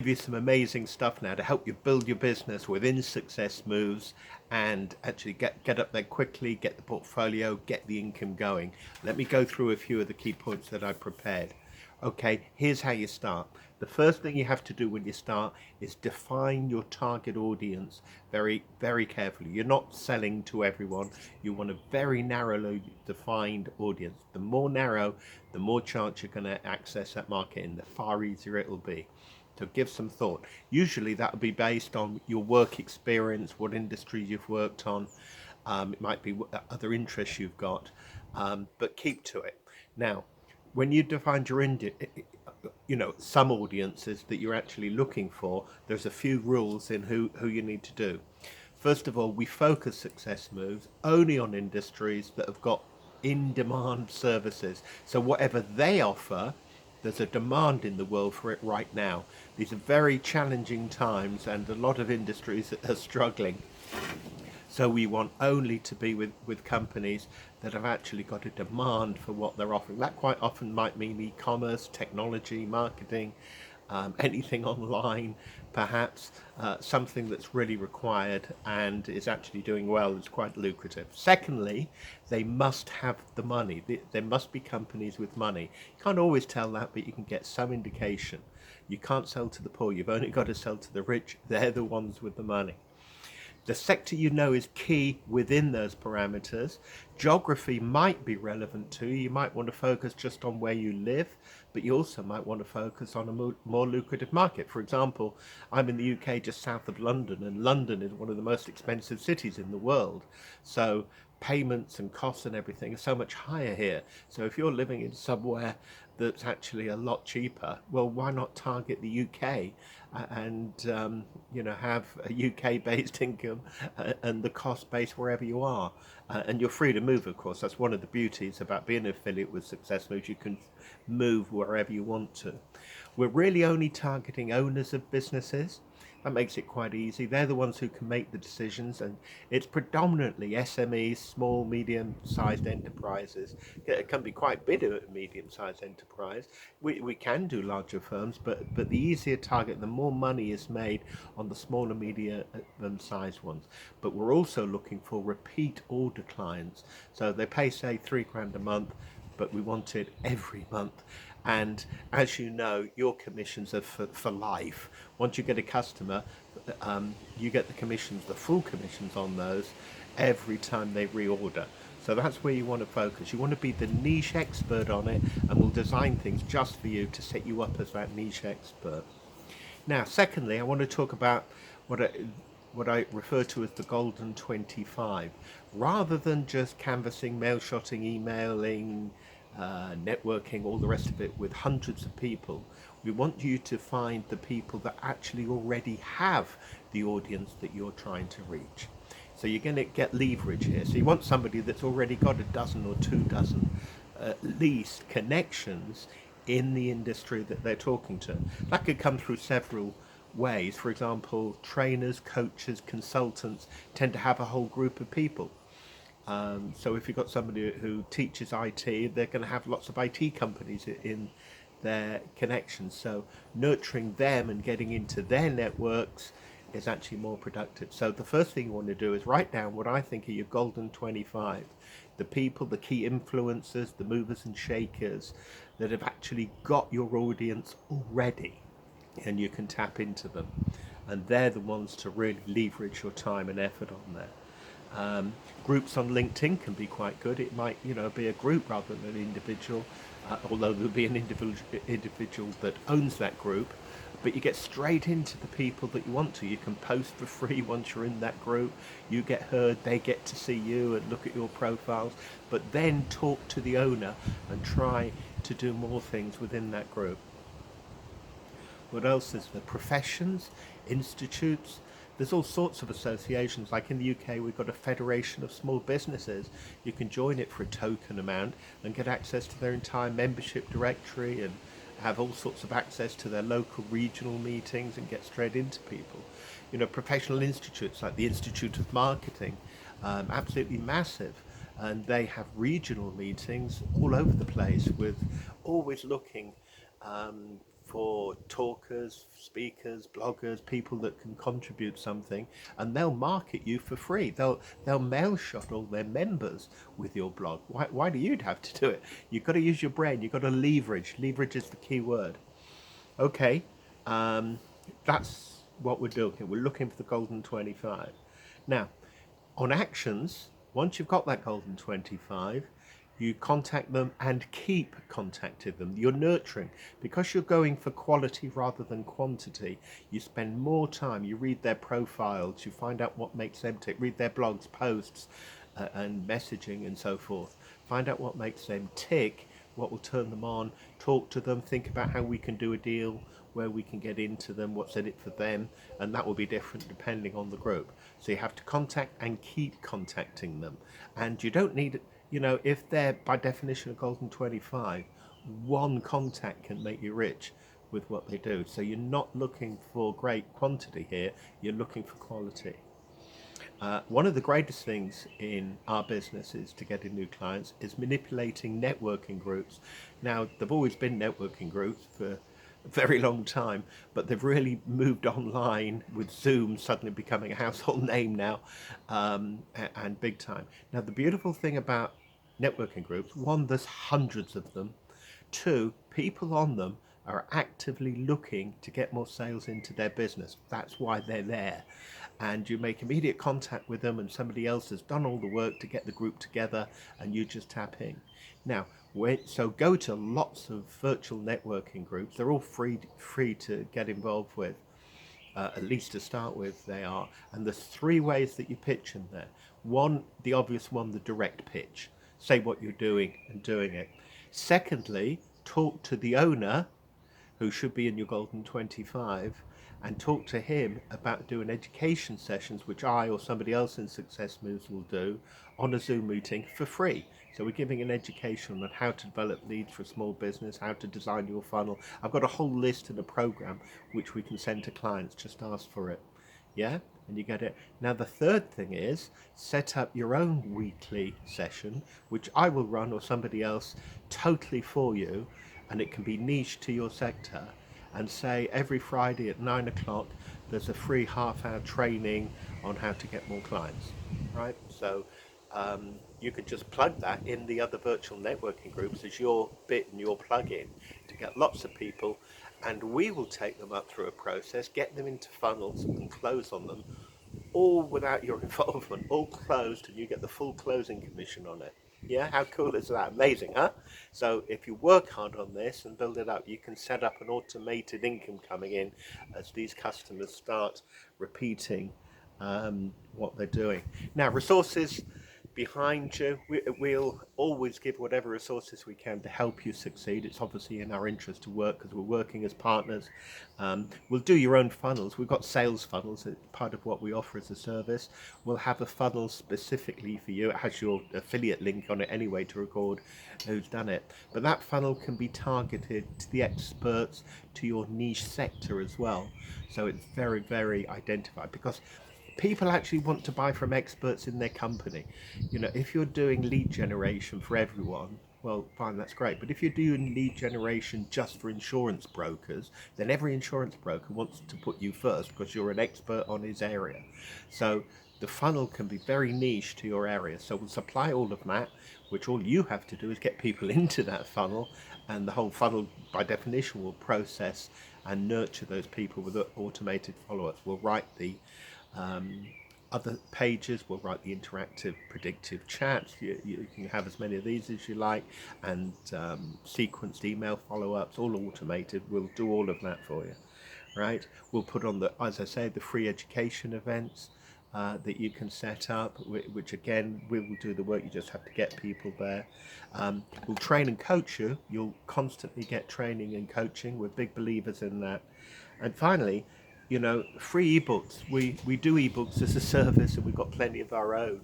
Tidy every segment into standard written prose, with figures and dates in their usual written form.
Give you some amazing stuff now to help you build your business within Success Moves and actually get up there quickly, get the portfolio, get the income going. Let me go through a few of the key points that I prepared. Okay, here's how you start. The first thing you have to do when you start is define your target audience very, very carefully. You're not selling to everyone. You want a very narrowly defined audience. The more narrow, the more chance you're going to access that market and the far easier it will be. So give some thought. Usually that will be based on your work experience, what industries you've worked on. It might be other interests you've got, but keep to it. Now, when you define your some audiences that you're actually looking for, there's a few rules in who you need to do. First of all, we focus Success Moves only on industries that have got in demand services. So whatever they offer, there's a demand in the world for it right now. These are very challenging times, and a lot of industries are struggling. So we want only to be with companies that have actually got a demand for what they're offering. That quite often might mean e-commerce, technology, marketing, anything online, perhaps something that's really required and is actually doing well, is quite lucrative. Secondly, they must have the money. There must be companies with money. You can't always tell that, but you can get some indication. You can't sell to the poor. You've only got to sell to the rich. They're the ones with the money. The sector you know is key within those parameters. Geography might be relevant too. You might want to focus just on where you live, but you also might want to focus on a more lucrative market. For example, I'm in the UK just south of London, and London is one of the most expensive cities in the world. So payments and costs and everything are so much higher here. So if you're living in somewhere that's actually a lot cheaper, well, why not target the UK and have a UK based income and the cost base wherever you are, and you're free to move. Of course, that's one of the beauties about being an affiliate with Success Moves. You can move wherever you want to. We're really only targeting owners of businesses. That makes it quite easy. They're the ones who can make the decisions, and it's predominantly SMEs, small, medium-sized enterprises. It can be quite big a medium-sized enterprise. We can do larger firms, but the easier target, the more money is made on the smaller, medium-sized ones. But we're also looking for repeat order clients. So they pay, say, £3 a month, but we want it every month. And as you know, your commissions are for life. Once you get a customer, you get the commissions, the full commissions on those every time they reorder. So that's where you want to focus. You want to be the niche expert on it, and we'll design things just for you to set you up as that niche expert. Now, secondly, I want to talk about what I, what I refer to as the golden 25. Rather than just canvassing, mail shotting, emailing, networking, all the rest of it with hundreds of people, we want you to find the people that actually already have the audience that you're trying to reach. So you're going to get leverage here. So you want somebody that's already got a dozen or 2 dozen, at least, connections in the industry that they're talking to. That could come through several ways. For example, trainers, coaches, consultants tend to have a whole group of people. So if you've got somebody who teaches IT, they're going to have lots of IT companies in their connections. So nurturing them and getting into their networks is actually more productive. So the first thing you want to do is write down what I think are your golden 25, the people, the key influencers, the movers and shakers that have actually got your audience already, and you can tap into them. And they're the ones to really leverage your time and effort on there. Groups on LinkedIn can be quite good. It might, be a group rather than an individual, although there'll be an individual that owns that group. But you get straight into the people that you want to. You can post for free once you're in that group. You get heard, they get to see you and look at your profiles. But then talk to the owner and try to do more things within that group. What else is there? Professions, institutes. There's all sorts of associations. Like in the UK, we've got a federation of small businesses. You can join it for a token amount and get access to their entire membership directory and have all sorts of access to their local regional meetings and get straight into people. Professional institutes like the Institute of Marketing, absolutely massive. And they have regional meetings all over the place with always looking for talkers, speakers, bloggers, people that can contribute something, and they'll market you for free. They'll mail shot all their members with your blog. Why do you have to do it? You've got to use your brain. You've got to leverage. Leverage is the key word. Okay, um, that's what we're doing. We're looking for the golden 25. Now, on actions, once you've got that golden 25, you contact them and keep contacting them. You're nurturing. Because you're going for quality rather than quantity, you spend more time. You read their profiles, you find out what makes them tick, read their blogs, posts, and messaging and so forth. Find out what makes them tick, what will turn them on, talk to them, think about how we can do a deal, where we can get into them, what's in it for them, and that will be different depending on the group. So you have to contact and keep contacting them. And you don't need, if they're by definition a golden 25, one contact can make you rich with what they do. So you're not looking for great quantity here, you're looking for quality. One of the greatest things in our business is to get in new clients is manipulating networking groups. Now, there've always been networking groups for a very long time, but they've really moved online with Zoom suddenly becoming a household name now, and big time. Now, the beautiful thing about networking groups, one, there's hundreds of them. Two, people on them are actively looking to get more sales into their business. That's why they're there. And you make immediate contact with them, and somebody else has done all the work to get the group together, and you just tap in. Now, so go to lots of virtual networking groups. They're all free to get involved with. At least to start with, they are. And there's three ways that you pitch in there. One, the obvious one, the direct pitch. Say what you're doing and doing it. Secondly, talk to the owner, who should be in your golden 25, and talk to him about doing education sessions, which I or somebody else in Success Moves will do on a Zoom meeting for free. So we're giving an education on how to develop leads for a small business, how to design your funnel. I've got a whole list and a program which we can send to clients. Just ask for it. Yeah? And you get it. Now, the third thing is set up your own weekly session, which I will run or somebody else totally for you, and it can be niche to your sector. And say every Friday at 9 o'clock, there's a free half-hour training on how to get more clients, right? So you could just plug that in the other virtual networking groups as your bit and your plug-in to get lots of people, and we will take them up through a process, get them into funnels and close on them, all without your involvement, all closed, and you get the full closing commission on it. Yeah, how cool is that? Amazing, huh? So if you work hard on this and build it up, you can set up an automated income coming in as these customers start repeating what they're doing. Now, resources behind you. We'll always give whatever resources we can to help you succeed. It's obviously in our interest to work because we're working as partners. We'll do your own funnels. We've got sales funnels. It's part of what we offer as a service. We'll have a funnel specifically for you. It has your affiliate link on it anyway to record who's done it. But that funnel can be targeted to the experts, to your niche sector as well. So it's very, very identified because people actually want to buy from experts in their company. If you're doing lead generation for everyone, well, fine, that's great. But if you're doing lead generation just for insurance brokers, then every insurance broker wants to put you first because you're an expert on his area. So the funnel can be very niche to your area. So we'll supply all of that, which all you have to do is get people into that funnel, and the whole funnel, by definition, will process and nurture those people with automated follow-ups. We'll write the other pages, we'll write the interactive predictive chats. You can have as many of these as you like, and sequenced email follow-ups, all automated. We'll do all of that for you, right? We'll put on the, as I say, the free education events that you can set up, which again, we will do the work. You just have to get people there. We'll train and coach you. You'll constantly get training and coaching. We're big believers in that. And finally, free ebooks. We do ebooks as a service, and we've got plenty of our own.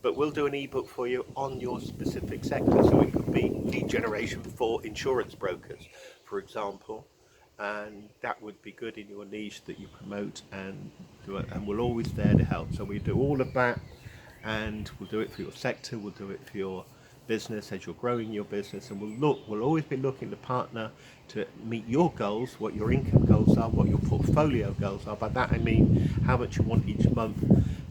But we'll do an ebook for you on your specific sector. So it could be lead generation for insurance brokers, for example, and that would be good in your niche that you promote and do it. And we're always there to help. So we do all of that, and we'll do it for your sector. We'll do it for your business, as you're growing your business, and we'll always be looking to partner to meet your goals, what your income goals are, what your portfolio goals are. By that I mean how much you want each month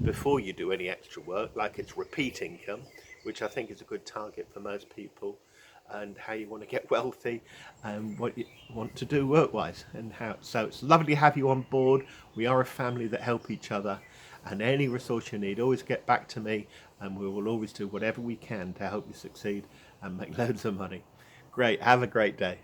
before you do any extra work, like it's repeat income, which I think is a good target for most people, and how you want to get wealthy and what you want to do work-wise. And how, so it's lovely to have you on board. We are a family that help each other, and any resource you need, always get back to me, and we will always do whatever we can to help you succeed and make loads of money. Great, have a great day.